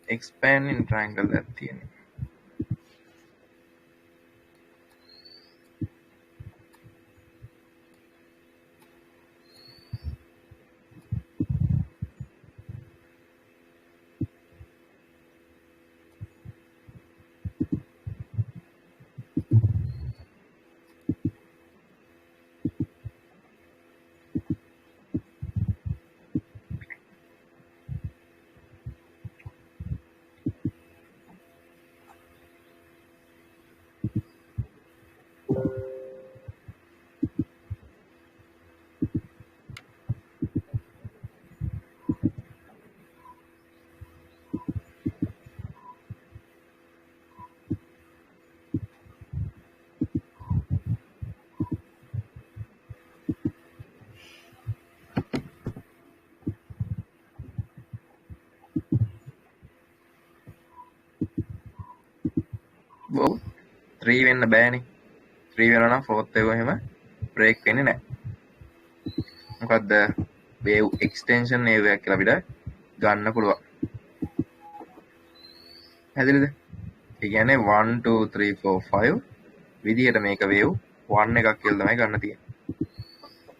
expanding triangle එකක් තියෙනවා. ඔව් 3 වෙන්න බෑනේ. 3 වෙනවා නම් 4th එක එහෙම break වෙන්නේ නැහැ. මොකද්ද wave extension wave එකක් කියලා අපිට ගන්න පුළුවන්. හැදෙලිද? ඒ කියන්නේ 1 2 3 4 5 විදිහට මේක wave 1 එකක් කියලා තමයි ගන්න තියෙන්නේ.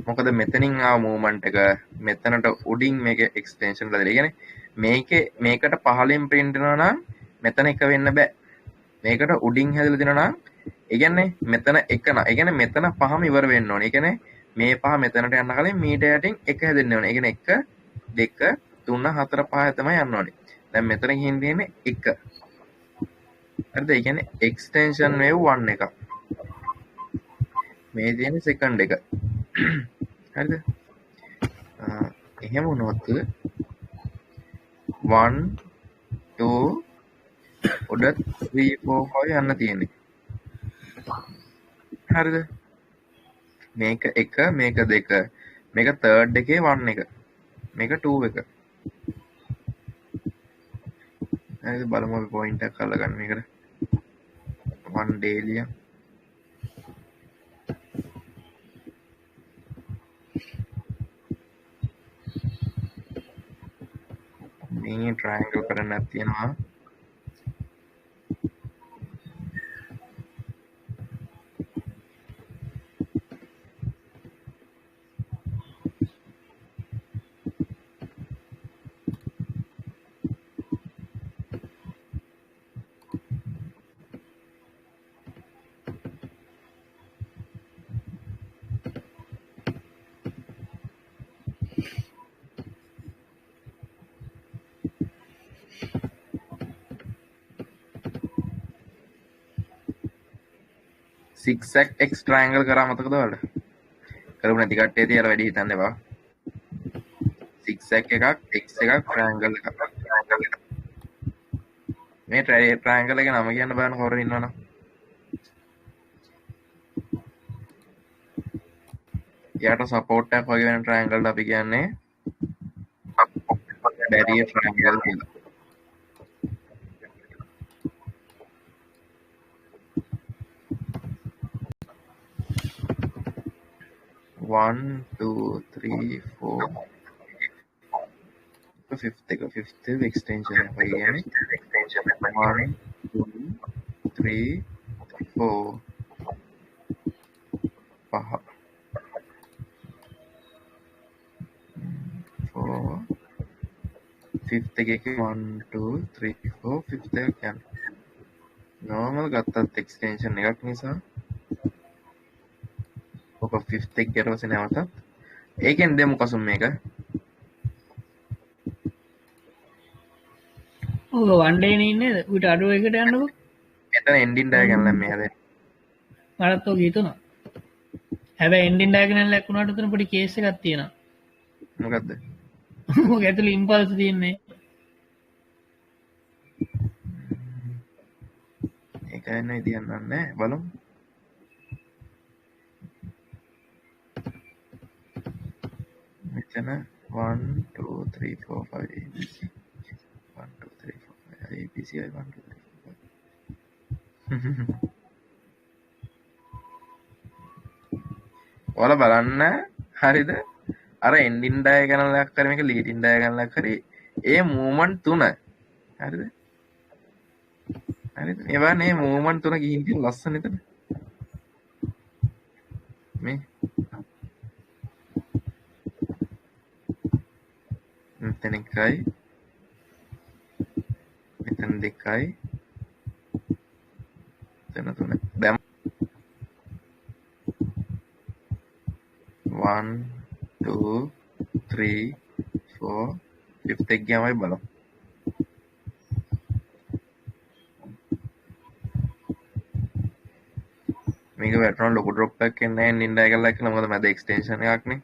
මොකද මෙතනින් ආව මූවමන්ට් එක මෙතනට උඩින් මේක එක්ස්ටෙන්ෂන් කරලා දෙලා. කියන්නේ මේකට පහලින් print වෙනවා නම් මෙතන එක වෙන්න බෑ. මේකට උඩින් හැදලා දෙනවා නම් ඒ කියන්නේ මෙතන එක නා. ඒ කියන්නේ මෙතන පහම ඉවර වෙන්න ඕනේ. ඒ කියන්නේ මේ පහ මෙතනට යන්න කලින් මීට යටින් එක හැදෙන්න ඕනේ. ඒ කියන්නේ 1 2 3 4 5 තමයි යන්න ඕනේ. දැන් මෙතන ගිහින් තියෙන්නේ 1. හරිද? ඒ කියන්නේ එක්ස්ටෙන්ෂන් වේව් 1 එක. මේ තියෙන්නේ සෙකන්ඩ් එක. හරිද? එහෙම වුණොත් 1 2 උඩ 3 4 5 යන්න තියෙන්නේ. හරිද? මේක 1 මේක 2 මේක තර්ඩ් එකේ 1 එක මේක 2 එක. හරිද? බලමු අපි පොයින්ට් එකක් අල්ලගන්න මේකට. 1 ඩේලිය මේ ට්‍රයැන්ගල් කරන්නක් තියෙනවා. සික්සැක් එක්ස් ට්‍රයැන්ගල් කරා මතකද ඔයාලට? කරපු නැති කට්ටිය තියලා වැඩි හිතන්න එපා. සික්සැක් එකක් එක්ස් එකක් ට්‍රයැන්ගල් එකක්. මේ ට්‍රයැන්ගල් එකේ නම කියන්න බෑන හොරෙන් ඉන්නවනම්. යාට සපෝට් එකක් වගේ වෙන ට්‍රයැන්ගල් අපි කියන්නේ බැරියර් ට්‍රයැන්ගල් කියලා. One, two, three, four. Fifth extension එක කියන්නේ 1, 2, 3, 4 පහ 4 fifth එකේ 1 2 3 4 fifth එක කියන්නේ normal ගත්තත් extension එකක් නිසා ඔක fifth එක ඊට පස්සේ නැවතත් ඒකෙන් දෙමු කසුම් මේක ඔක වන් ඩේ නේ ඉන්නේ ඌට අඩුව එකට යන්නකෝ මෙතන ending diagonal එක මේ හැදෙන්නේ මටත් ඔක හිතුණා හැබැයි ending diagonal එකක් වුණාට උතන පොඩි කේස් එකක් තියෙනවා මොකද්ද ඔක ඇතුලේ ඉම්පල්ස් තියෙන්නේ ඒක නෙවෙයි තියන්නන්නේ බලමු මෙතන 1 2 3 4 5 ABC 1 2 3 4 5 ABC 1 2 3 4 ඔයාලා බලන්න හරිද අර එන්ඩින් ඩයගනල් එකක් කරේ මේක ලීඩින් ඩයගනල් එකක් කරේ ඒ මූවමන්ට් තුන හරිද? හරිද? ඒවා නේ මූවමන්ට් තුන ගිහින් තියෙන ලස්සන එතන. මේ මෙතන එකයි මෙතන දෙකයි මෙතන තුනයි. දැන් 1 2 3 4 5th එක ගියාමයි බලමු. මේක වැටෙනවා ලොකු ඩ්‍රොප් එකක් එන්නේ නැහැ නින්ඩා එකලා කියලා. මොකද මැද එක්ස්ටෙන්ෂන් එකක් නේ.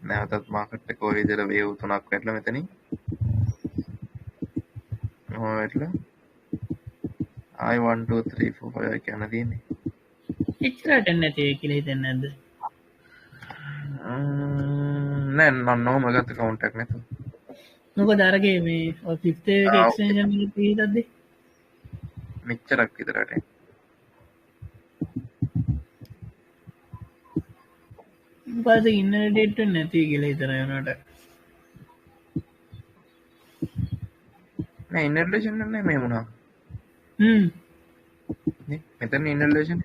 නැවතත් මාකට් එක ඔය විදිහට වේව් තුනක් වැටලා මෙතනින්. ඔහොම වැටලා ආයි 1 2 3 4 5 කියන තියෙන්නේ. එච්චරට නැති කියලා හිතන්නේ නැද්ද? නෑ නෝ මගත කවුන්ට් එකක් නැතුව. මොකද අරගේ මේ ඔය 5th එක එක්ස්ටෙන්ෂන් එක පිළිදද්ද? මෙච්චරක් විතරට. මොකද ඉන්නර් ඩේට් වෙන්නේ නැති කියලා හිතන යනට. නෑ ඉන්නර්ලේෂන් නෑ මේ මොනවා. නේ මෙතන ඉන්නර්ලේෂන්.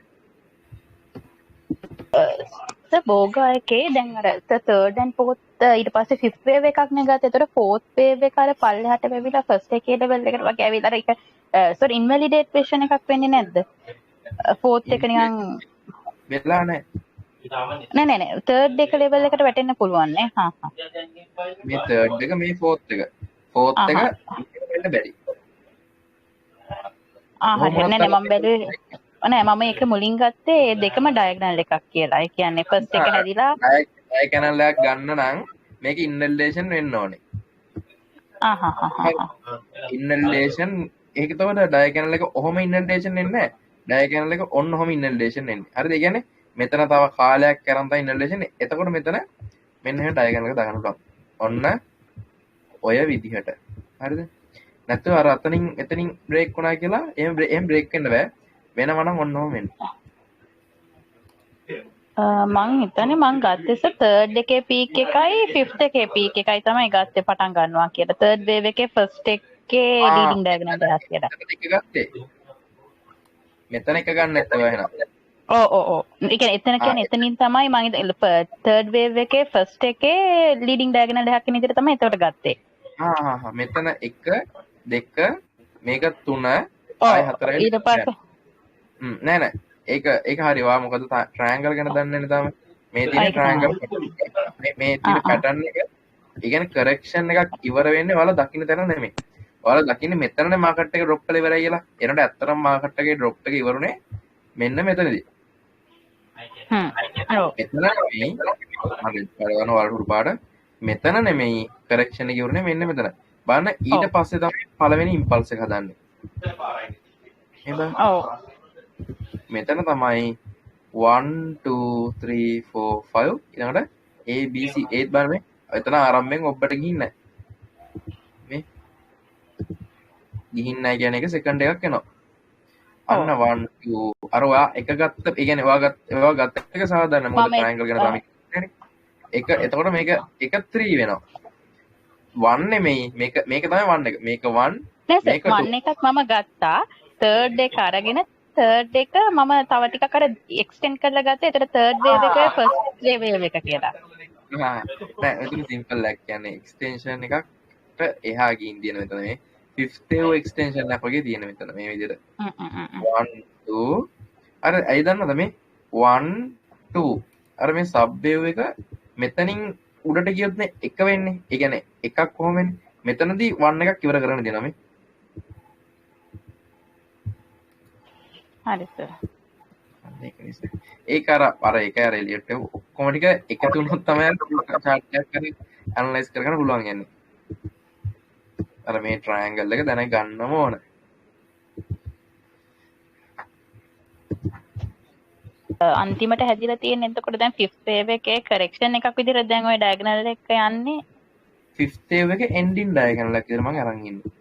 බෝගා එකේ දැන් අර third and fourth ඊට පස්සේ fifth wave එකක් නේ ගත්තේ. ඒතකොට fourth wave එක අර පල්ලෙහාට වෙවිලා first එකේ level එකට වගේ ඇවිල්ලා අර ඒක sorry invalidate version එකක් වෙන්නේ නැද්ද? fourth එක නිකන් වෙලා නෑ. නෑ third එක level එකට වැටෙන්න පුළුවන් නේ. හා හා. මේ third එක මේ fourth එක. fourth එක වෙන්න බැරි. හරි නෑ මම බැලුවේ නෑ මම ඒක මුලින් ගත්තේ දෙකම ඩයගනල් එකක් කියලා. ඒ කියන්නේ ෆස්ට් එක හැදිලා ඩයගනල් එකක් ගන්න නම් මේක ඉන්නර්ලේෂන් වෙන්න ඕනේ. ඉන්නර්ලේෂන් ඒක තමයි ඩයගනල් එක ඔහොම ඉන්නර්ලේෂන් වෙන්නේ නැහැ. ඩයගනල් එක ඔන්න ඔහොම ඉන්නර්ලේෂන් වෙන්නේ. හරිද? ඒ කියන්නේ මෙතන තව කාලයක් කරන් තමයි ඉන්නර්ලේෂන්. එතකොට මෙතන මෙන්න එහෙම ඩයගනල් එක දාගන්න පුළුවන්. ඔන්න ඔය විදිහට. හරිද? නැත්නම් අර අතනින් එතනින් බ්‍රේක් වුණා කියලා එහෙම බ්‍රේක් වෙන්න බෑ. වෙනවා නම් ඔන්න ඔහොම වෙන්නේ. මං හිතන්නේ මං ගත්තේ third එකේ peak එකයි fifth එකේ peak එකයි තමයි ගත්තේ පටන් ගන්නවා කියලා. third wave එකේ first එකේ leading diagonal එකක් කියලා. එක ගත්තේ. මෙතන එක ගන්න නැත්නම් එහෙනම්. ඔව්. ඒ කියන්නේ එතන කියන්නේ එතනින් තමයි මං third wave එකේ first එකේ leading diagonal එකක් කියන විදිහට තමයි එතකොට ගත්තේ. මෙතන 1 2 මේක 3 ආයි 4 ඊට පස්සේ නෑ ඒක හරි. වා මොකද ට්‍රයැන්ගල් ගැන දන්නේ නැ තාම. මේ තියෙන ට්‍රයැන්ගල් මේ තියෙන පැටර්න් එක ඒ කියන්නේ කරෙක්ෂන් එකක් ඉවර වෙන්නේ ඔයාලා දකින්න තැන නෙමෙයි. ඔයාලා දකින්නේ මෙතනනේ මාකට් එක ඩ්‍රොප් කරලා ඉවරයි කියලා. එනකොට ඇත්තටම මාකට් එකේ ඩ්‍රොප් එක ඉවරුනේ මෙන්න මෙතනදී. මෙතන නෙමෙයි. හරි බලන්න ඔයාලා පාඩ මෙතන නෙමෙයි කරෙක්ෂන් එක ඉවරුනේ මෙන්න මෙතන. බලන්න ඊට පස්සේ තමයි පළවෙනි ඉම්පල්ස් එක හදන්නේ. එහෙනම් මෙතන තමයි 1 2 3 4 5 ඊළඟට A B C 8 බලන්න මේ එතන ආරම්භයෙන් ඔබට ගිහින් නැහැ මේ ගිහින් නැහැ කියන එක සෙකන්ඩ් එකක් එනවා අන්න 1 2 අර ඔයා එක ගත්ත ඒ කියන්නේ ඔයා ගත්ත එක සාධාරණ මොකද ට්‍රයැන්ගල් ගැන තමයි කියන්නේ එක එතකොට මේක 3 වෙනවා 1 නෙමෙයි මේක තමයි 1 එක මේක 1 මේක 1 එකක් මම ගත්තා third එක අරගෙන third එක මම තව ටිකක් අර extend කරලා ගත්තා. ඒතර third wave එක first wave එක කියලා. නෑ මෙතන සිම්පල් එකක් කියන්නේ එක්ස්ටෙන්ෂන් එකකට එහා ගින් තියෙන මෙතන මේ fifth wave extension එකක් වගේ තියෙන මෙතන මේ විදිහට 1 2 අර ඇයි දන්නවද මේ 1 2 අර මේ sub wave එක මෙතනින් උඩට ගියොත් නේ එක වෙන්නේ. ඒ කියන්නේ එකක් කොහොම වෙන්නේ මෙතනදී 1 එකක් ඉවර කරන්න දෙනවා මේ. හරි සර්. ඒක අර ඒක අර එලියට ඔක්කොම ටික එකතු වුණොත් තමයි chart එකක් හරි ඇනලයිස් කරගන්න පුළුවන් යන්නේ. අර මේ ට්‍රයැන්ගල් එක දැන ගන්නම ඕන. අන්තිමට හැදිලා තියෙන එතකොට දැන් fifth wave එකේ correction එකක් විදිහට දැන් ওই diagonal එක යන්නේ fifth wave එකේ ending diagonal එක විදිහට මම අරන් ඉන්නේ.